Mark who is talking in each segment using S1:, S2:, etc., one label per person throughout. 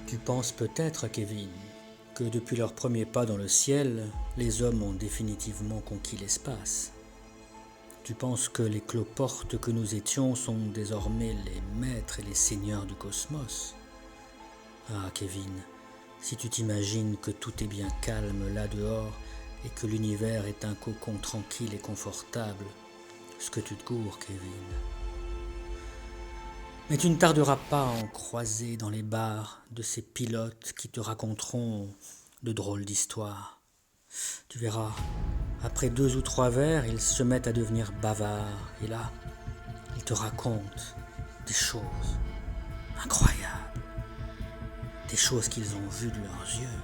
S1: Tu penses peut-être, Kevin, que depuis leur premier pas dans le ciel, les hommes ont définitivement conquis l'espace. Tu penses que les cloportes que nous étions sont désormais les maîtres et les seigneurs du cosmos. Ah, Kevin, si tu t'imagines que tout est bien calme là dehors et que l'univers est un cocon tranquille et confortable, ce que tu te gourres, Kevin. Mais tu ne tarderas pas à en croiser dans les bars de ces pilotes qui te raconteront de drôles d'histoires. Tu verras, après 2 ou 3 verres, ils se mettent à devenir bavards. Et là, ils te racontent des choses incroyables. Des choses qu'ils ont vues de leurs yeux.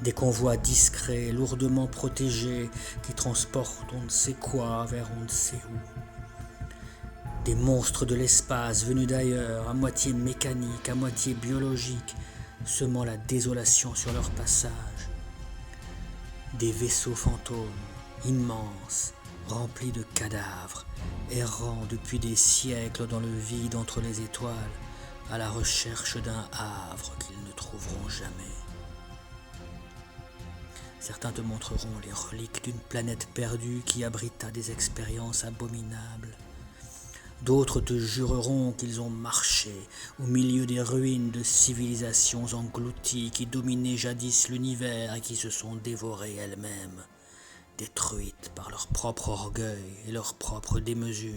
S1: Des convois discrets, lourdement protégés, qui transportent on ne sait quoi vers on ne sait où. Des monstres de l'espace venus d'ailleurs, à moitié mécaniques, à moitié biologiques, semant la désolation sur leur passage. Des vaisseaux fantômes, immenses, remplis de cadavres, errant depuis des siècles dans le vide entre les étoiles, à la recherche d'un havre qu'ils ne trouveront jamais. Certains te montreront les reliques d'une planète perdue qui abrita des expériences abominables. D'autres te jureront qu'ils ont marché au milieu des ruines de civilisations englouties qui dominaient jadis l'univers et qui se sont dévorées elles-mêmes, détruites par leur propre orgueil et leur propre démesure.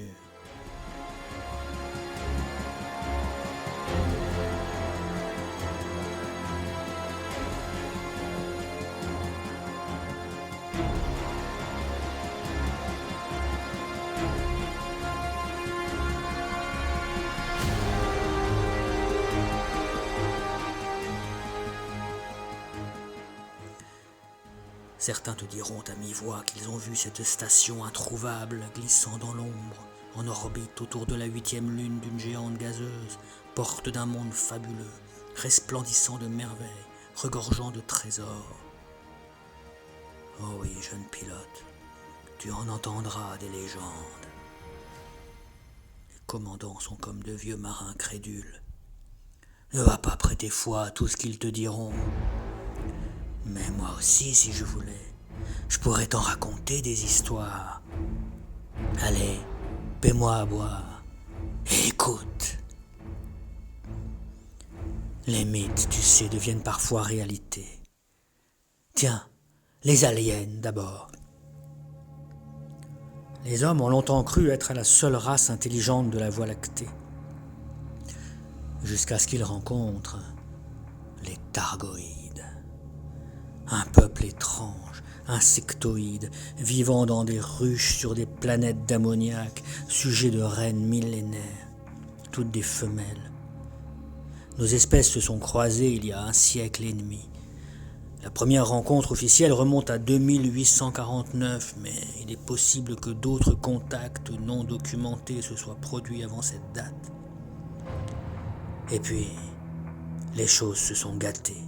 S1: Certains te diront à mi-voix qu'ils ont vu cette station introuvable glissant dans l'ombre, en orbite autour de la 8e lune d'une géante gazeuse, porte d'un monde fabuleux, resplendissant de merveilles, regorgeant de trésors. Oh oui, jeune pilote, tu en entendras des légendes. Les commandants sont comme de vieux marins crédules. Ne va pas prêter foi à tout ce qu'ils te diront. Mais moi aussi, si je voulais, je pourrais t'en raconter des histoires. Allez, paie-moi à boire et écoute. Les mythes, tu sais, deviennent parfois réalité. Tiens, les aliens d'abord. Les hommes ont longtemps cru être la seule race intelligente de la Voie lactée. Jusqu'à ce qu'ils rencontrent les Thargoïdes. Un peuple étrange, insectoïde, vivant dans des ruches sur des planètes d'ammoniac, sujets de reines millénaires, toutes des femelles. Nos espèces se sont croisées il y a 1 siècle et demi. La première rencontre officielle remonte à 2849, mais il est possible que d'autres contacts non documentés se soient produits avant cette date. Et puis, les choses se sont gâtées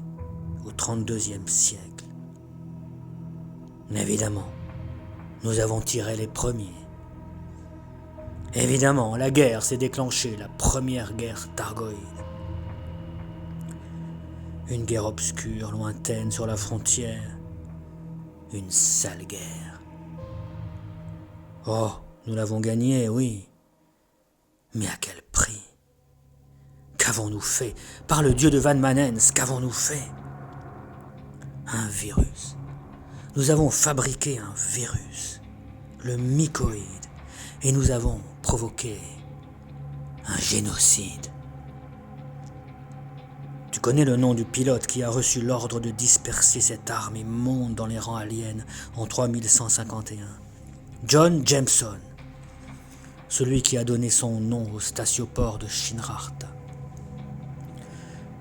S1: au 32e siècle. Évidemment, nous avons tiré les premiers. Évidemment, la guerre s'est déclenchée, la première guerre Thargoïde. Une guerre obscure, lointaine sur la frontière. Une sale guerre. Oh, nous l'avons gagnée, oui. Mais à quel prix? Qu'avons-nous fait? Par le dieu de Van Manens, qu'avons-nous fait? Un virus. Nous avons fabriqué un virus, le mycoïde, et nous avons provoqué un génocide. Tu connais le nom du pilote qui a reçu l'ordre de disperser cette arme immonde dans les rangs aliens en 3151. John Jameson, celui qui a donné son nom au statioport de Shinrarta.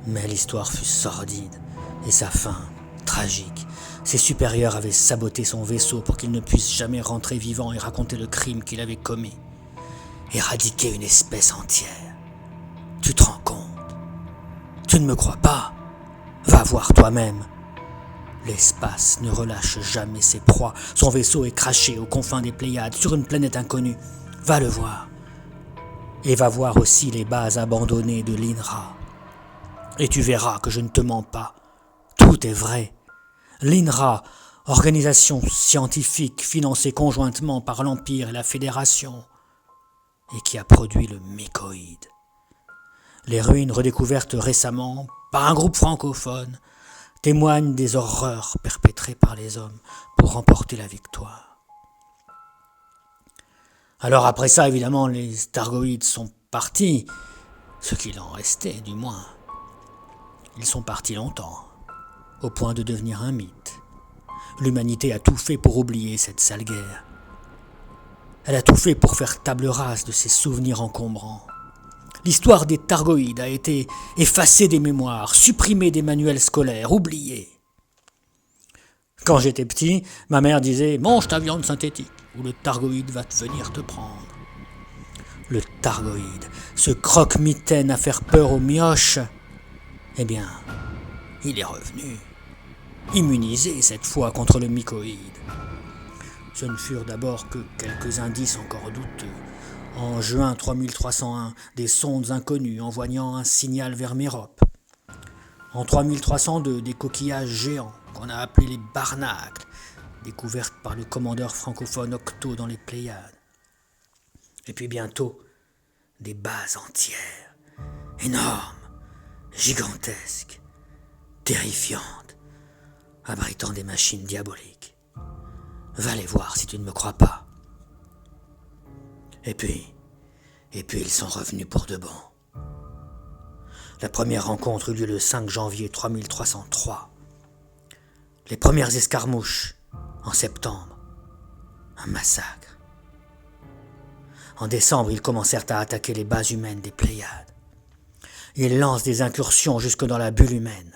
S1: Mais l'histoire fut sordide et sa fin tragique. Ses supérieurs avaient saboté son vaisseau pour qu'il ne puisse jamais rentrer vivant et raconter le crime qu'il avait commis. Éradiquer une espèce entière. Tu te rends compte? Tu ne me crois pas? Va voir toi-même. L'espace ne relâche jamais ses proies. Son vaisseau est craché aux confins des Pléiades, sur une planète inconnue. Va le voir. Et va voir aussi les bases abandonnées de l'INRA. Et tu verras que je ne te mens pas. Tout est vrai. L'INRA, organisation scientifique financée conjointement par l'Empire et la Fédération, et qui a produit le mycoïde. Les ruines redécouvertes récemment par un groupe francophone témoignent des horreurs perpétrées par les hommes pour remporter la victoire. Alors après ça, évidemment, les Thargoïdes sont partis, ce qu'il en restait du moins. Ils sont partis longtemps, au point de devenir un mythe. L'humanité a tout fait pour oublier cette sale guerre. Elle a tout fait pour faire table rase de ses souvenirs encombrants. L'histoire des Thargoïdes a été effacée des mémoires, supprimée des manuels scolaires, oubliée. Quand j'étais petit, ma mère disait « Mange ta viande synthétique, ou le Thargoïde va venir te prendre ». Le Thargoïde, ce croque-mitaine à faire peur aux mioches, eh bien, il est revenu, immunisé cette fois contre le mycoïde. Ce ne furent d'abord que quelques indices encore douteux. En juin 3301, des sondes inconnues envoyant un signal vers Mérope. En 3302, des coquillages géants qu'on a appelés les barnacles, découvertes par le commandeur francophone Octo dans les Pléiades. Et puis bientôt, des bases entières, énormes, gigantesques, terrifiantes, abritant des machines diaboliques. Va les voir si tu ne me crois pas. Et puis ils sont revenus pour de bon. La première rencontre eut lieu le 5 janvier 3303. Les premières escarmouches, en septembre. Un massacre. En décembre, ils commencèrent à attaquer les bases humaines des Pléiades. Ils lancent des incursions jusque dans la bulle humaine.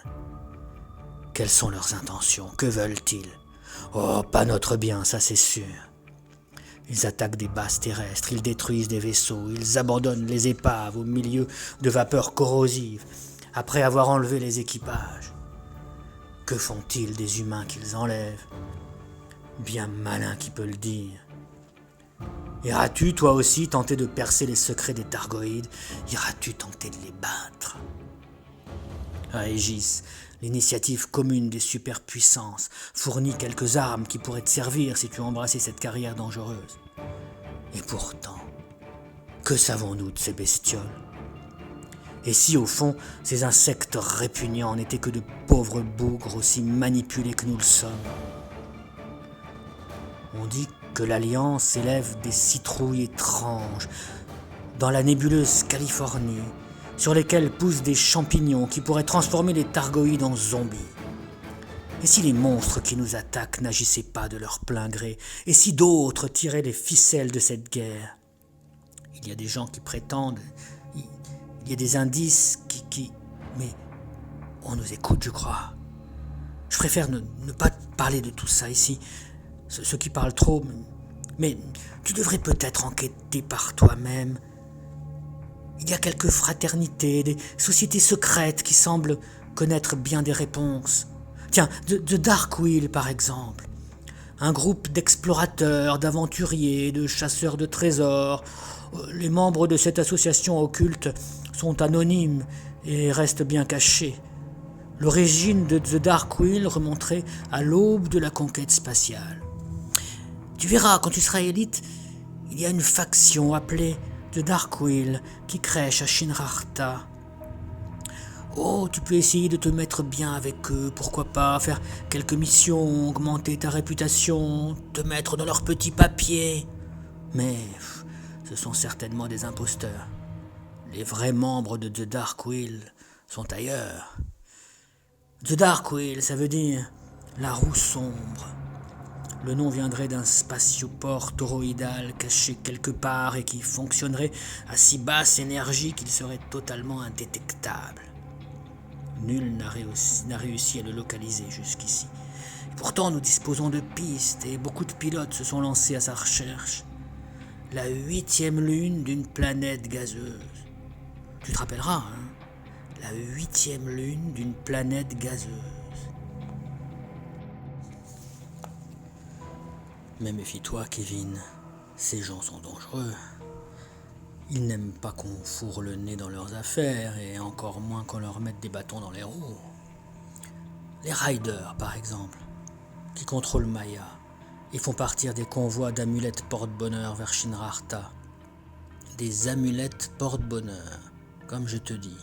S1: Quelles sont leurs intentions? Que veulent-ils? Oh, pas notre bien, ça c'est sûr. Ils attaquent des bases terrestres, ils détruisent des vaisseaux, ils abandonnent les épaves au milieu de vapeurs corrosives, après avoir enlevé les équipages. Que font-ils des humains qu'ils enlèvent? Bien malin qui peut le dire. Iras-tu, toi aussi, tenter de percer les secrets des Thargoïdes? Iras-tu tenter de les battre? À Aegis, l'initiative commune des superpuissances fournit quelques armes qui pourraient te servir si tu embrassais cette carrière dangereuse. Et pourtant, que savons-nous de ces bestioles? Et si au fond, ces insectes répugnants n'étaient que de pauvres bougres aussi manipulés que nous le sommes? On dit que l'Alliance élève des citrouilles étranges dans la nébuleuse Californie, sur lesquels poussent des champignons qui pourraient transformer les Thargoïdes en zombies. Et si les monstres qui nous attaquent n'agissaient pas de leur plein gré? Et si d'autres tiraient les ficelles de cette guerre? Il y a des gens qui prétendent, il y a des indices qui... Mais on nous écoute, je crois. Je préfère ne pas parler de tout ça ici. Ceux qui parlent trop... Mais tu devrais peut-être enquêter par toi-même. Il y a quelques fraternités, des sociétés secrètes qui semblent connaître bien des réponses. Tiens, de Darkwill par exemple. Un groupe d'explorateurs, d'aventuriers, de chasseurs de trésors. Les membres de cette association occulte sont anonymes et restent bien cachés. L'origine de The Darkwill remonterait à l'aube de la conquête spatiale. Tu verras, quand tu seras élite, il y a une faction appelée The Darkwill qui crèche à Shinrarta. Oh, tu peux essayer de te mettre bien avec eux, pourquoi pas, faire quelques missions, augmenter ta réputation, te mettre dans leurs petits papiers. Mais ce sont certainement des imposteurs. Les vrais membres de The Darkwill sont ailleurs. The Darkwill, ça veut dire la roue sombre. Le nom viendrait d'un spatioport toroïdal caché quelque part et qui fonctionnerait à si basse énergie qu'il serait totalement indétectable. Nul n'a réussi à le localiser jusqu'ici. Et pourtant, nous disposons de pistes et beaucoup de pilotes se sont lancés à sa recherche. La 8e lune d'une planète gazeuse. Tu te rappelleras, hein? La 8e lune d'une planète gazeuse. Mais méfie-toi, Kevin. Ces gens sont dangereux. Ils n'aiment pas qu'on fourre le nez dans leurs affaires et encore moins qu'on leur mette des bâtons dans les roues. Les riders, par exemple, qui contrôlent Maya et font partir des convois d'amulettes porte-bonheur vers Shinrarta. Des amulettes porte-bonheur, comme je te dis.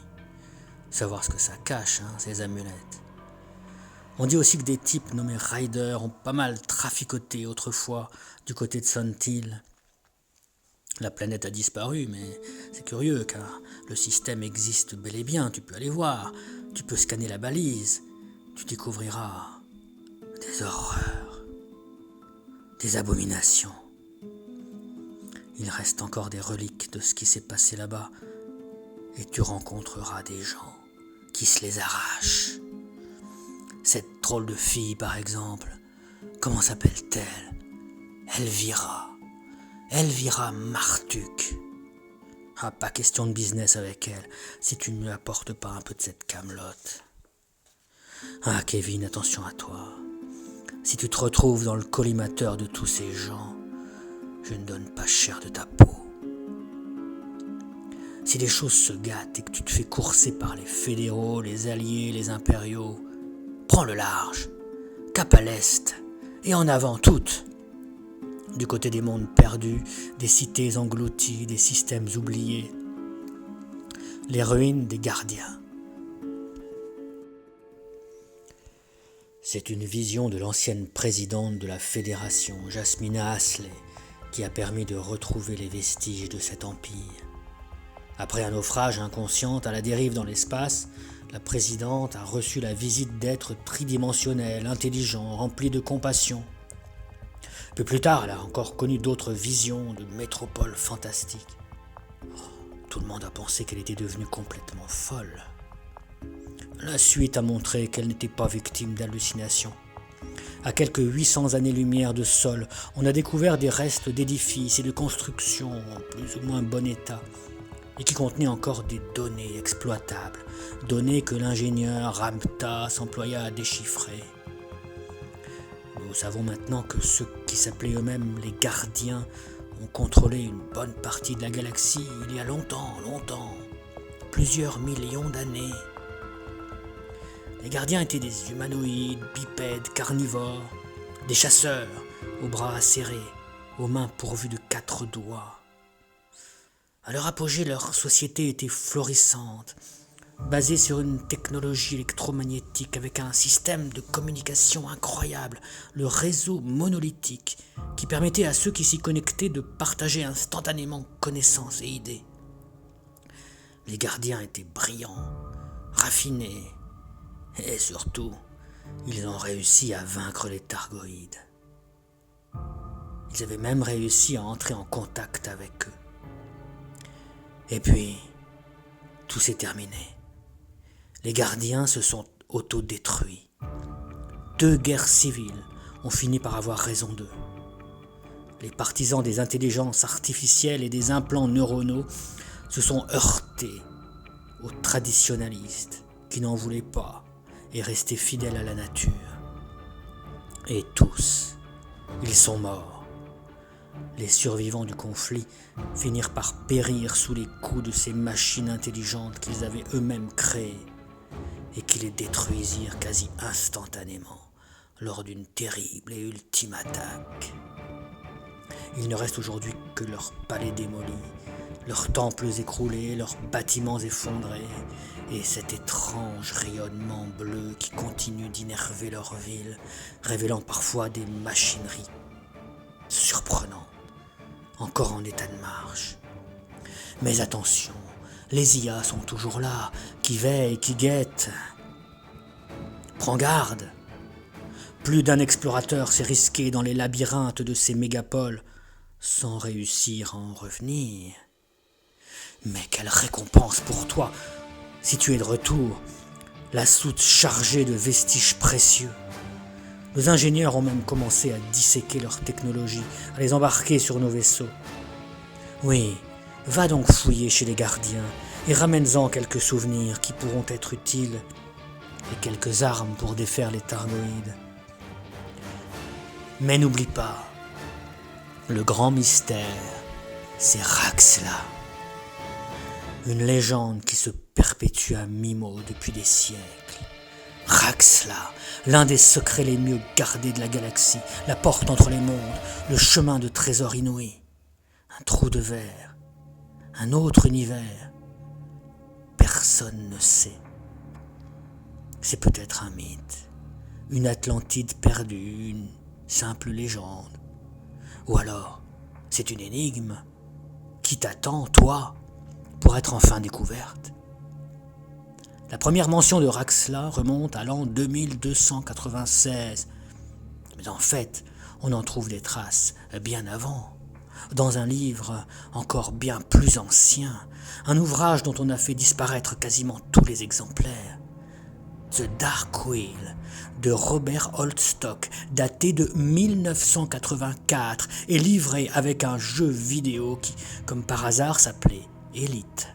S1: Savoir ce que ça cache, ces amulettes. On dit aussi que des types nommés Riders ont pas mal traficoté autrefois du côté de Sontil. La planète a disparu, mais c'est curieux car le système existe bel et bien. Tu peux aller voir, tu peux scanner la balise, tu découvriras des horreurs, des abominations. Il reste encore des reliques de ce qui s'est passé là-bas et tu rencontreras des gens qui se les arrachent. Cette drôle de fille, par exemple, comment s'appelle-t-elle ? Elvira Martuk. Ah, pas question de business avec elle, si tu ne lui apportes pas un peu de cette camelote. Ah, Kevin, attention à toi. Si tu te retrouves dans le collimateur de tous ces gens, je ne donne pas cher de ta peau. Si les choses se gâtent et que tu te fais courser par les fédéraux, les alliés, les impériaux, prends le large, cap à l'est, et en avant toutes. Du côté des mondes perdus, des cités englouties, des systèmes oubliés, les ruines des gardiens. C'est une vision de l'ancienne présidente de la Fédération, Jasmina Hasley, qui a permis de retrouver les vestiges de cet empire. Après un naufrage inconsciente à la dérive dans l'espace, la présidente a reçu la visite d'êtres tridimensionnels, intelligents, remplis de compassion. Puis plus tard, elle a encore connu d'autres visions de métropoles fantastiques. Tout le monde a pensé qu'elle était devenue complètement folle. La suite a montré qu'elle n'était pas victime d'hallucinations. À quelques 800 années-lumière de sol, on a découvert des restes d'édifices et de constructions en plus ou moins bon état, et qui contenaient encore des données exploitables, données que l'ingénieur Ramta s'employa à déchiffrer. Nous savons maintenant que ceux qui s'appelaient eux-mêmes les gardiens ont contrôlé une bonne partie de la galaxie il y a longtemps, plusieurs millions d'années. Les gardiens étaient des humanoïdes, bipèdes, carnivores, des chasseurs, aux bras acérés, aux mains pourvues de 4 doigts. À leur apogée, leur société était florissante, basée sur une technologie électromagnétique avec un système de communication incroyable, le réseau monolithique, qui permettait à ceux qui s'y connectaient de partager instantanément connaissances et idées. Les gardiens étaient brillants, raffinés, et surtout, ils ont réussi à vaincre les Targoïdes. Ils avaient même réussi à entrer en contact avec eux. Et puis, tout s'est terminé. Les gardiens se sont autodétruits. 2 guerres civiles ont fini par avoir raison d'eux. Les partisans des intelligences artificielles et des implants neuronaux se sont heurtés aux traditionalistes qui n'en voulaient pas et restaient fidèles à la nature. Et tous, ils sont morts. Les survivants du conflit finirent par périr sous les coups de ces machines intelligentes qu'ils avaient eux-mêmes créées et qui les détruisirent quasi instantanément lors d'une terrible et ultime attaque. Il ne reste aujourd'hui que leurs palais démolis, leurs temples écroulés, leurs bâtiments effondrés et cet étrange rayonnement bleu qui continue d'innerver leur ville, révélant parfois des machineries surprenantes, encore en état de marche. Mais attention, les IA sont toujours là, qui veillent, qui guettent. Prends garde. Plus d'un explorateur s'est risqué dans les labyrinthes de ces mégapoles sans réussir à en revenir. Mais quelle récompense pour toi si tu es de retour, la soute chargée de vestiges précieux. Nos ingénieurs ont même commencé à disséquer leur technologie, à les embarquer sur nos vaisseaux. Oui, va donc fouiller chez les gardiens et ramène-en quelques souvenirs qui pourront être utiles et quelques armes pour défaire les Targoïdes. Mais n'oublie pas, le grand mystère, c'est Raxla. Une légende qui se perpétue à mi-mot depuis des siècles. Raxla, l'un des secrets les mieux gardés de la galaxie, la porte entre les mondes, le chemin de trésors inouïs. Un trou de verre, un autre univers. Personne ne sait. C'est peut-être un mythe, une Atlantide perdue, une simple légende. Ou alors, c'est une énigme qui t'attend, toi, pour être enfin découverte. La première mention de Raxla remonte à l'an 2296. Mais en fait, on en trouve des traces bien avant, dans un livre encore bien plus ancien, un ouvrage dont on a fait disparaître quasiment tous les exemplaires. The Dark Wheel de Robert Holtstock, daté de 1984 et livré avec un jeu vidéo qui, comme par hasard, s'appelait Elite.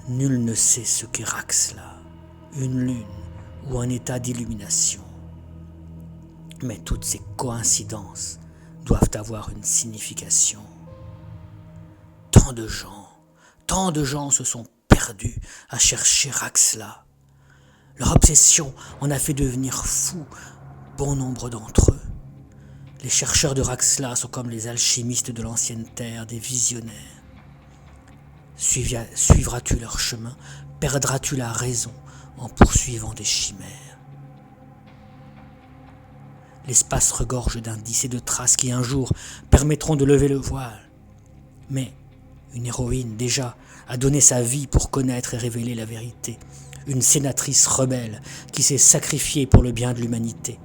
S1: Nul ne sait ce qu'est Raxla, une lune ou un état d'illumination. Mais toutes ces coïncidences doivent avoir une signification. Tant de gens se sont perdus à chercher Raxla. Leur obsession en a fait devenir fous bon nombre d'entre eux. Les chercheurs de Raxla sont comme les alchimistes de l'ancienne terre, des visionnaires. Suivras-tu leur chemin? Perdras-tu la raison en poursuivant des chimères? L'espace regorge d'indices et de traces qui un jour permettront de lever le voile. Mais une héroïne déjà a donné sa vie pour connaître et révéler la vérité. Une sénatrice rebelle qui s'est sacrifiée pour le bien de l'humanité.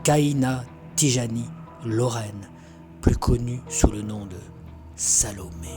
S1: Kaina Tijani Lorraine, plus connue sous le nom de Salomé.